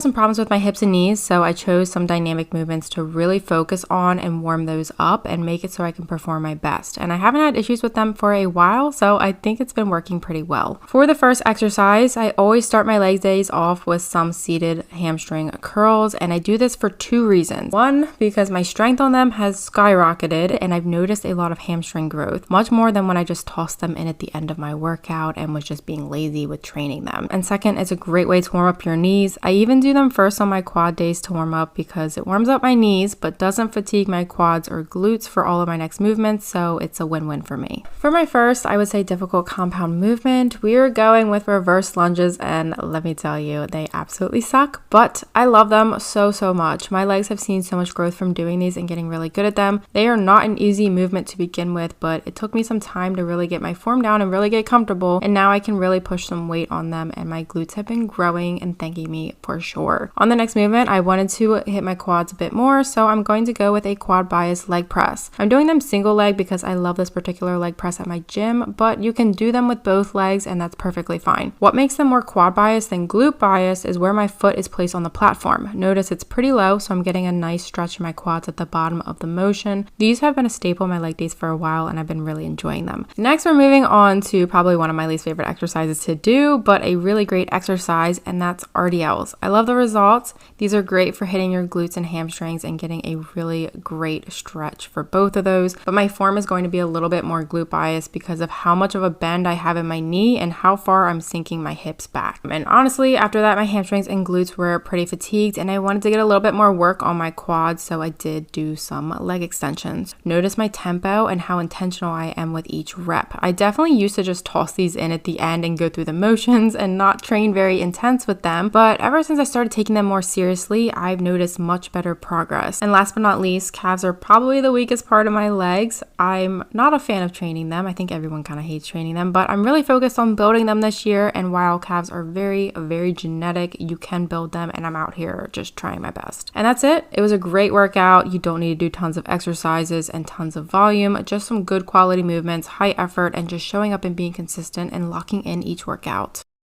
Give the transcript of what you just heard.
Some problems with my hips and knees, so I chose some dynamic movements to really focus on and warm those up and make it so I can perform my best. And I haven't had issues with them for a while, so I think it's been working pretty well. For the first exercise, I always start my leg days off with some seated hamstring curls, and I do this for two reasons. One, because my strength on them has skyrocketed and I've noticed a lot of hamstring growth, much more than when I just tossed them in at the end of my workout and was just being lazy with training them. And second, it's a great way to warm up your knees. I even do them first on my quad days to warm up because it warms up my knees but doesn't fatigue my quads or glutes for all of my next movements, so it's a win-win for me. For my first, I would say difficult compound movement, we are going with reverse lunges, and let me tell you, they absolutely suck, but I love them so much. My legs have seen so much growth from doing these and getting really good at them. They are not an easy movement to begin with, but it took me some time to really get my form down and really get comfortable, and now I can really push some weight on them, and my glutes have been growing and thanking me for sure. On the next movement, I wanted to hit my quads a bit more, so I'm going to go with a quad bias leg press. I'm doing them single leg because I love this particular leg press at my gym, but you can do them with both legs and that's perfectly fine. What makes them more quad bias than glute bias is where my foot is placed on the platform. Notice it's pretty low, so I'm getting a nice stretch in my quads at the bottom of the motion. These have been a staple in my leg days for a while and I've been really enjoying them. Next, we're moving on to probably one of my least favorite exercises to do, but a really great exercise, and that's RDLs. I love the results. These are great for hitting your glutes and hamstrings and getting a really great stretch for both of those, but my form is going to be a little bit more glute biased because of how much of a bend I have in my knee and how far I'm sinking my hips back. And honestly, after that, my hamstrings and glutes were pretty fatigued and I wanted to get a little bit more work on my quads, so I did do some leg extensions. Notice my tempo and how intentional I am with each rep. I definitely used to just toss these in at the end and go through the motions and not train very intense with them, but ever since I started taking them more seriously, I've noticed much better progress. And last but not least, calves are probably the weakest part of my legs. I'm not a fan of training them. I think everyone kind of hates training them, but I'm really focused on building them this year, and while calves are very genetic, you can build them, and I'm out here just trying my best. And that's it. It was a great workout. You don't need to do tons of exercises and tons of volume, just some good quality movements, high effort, and just showing up and being consistent and locking in each workout.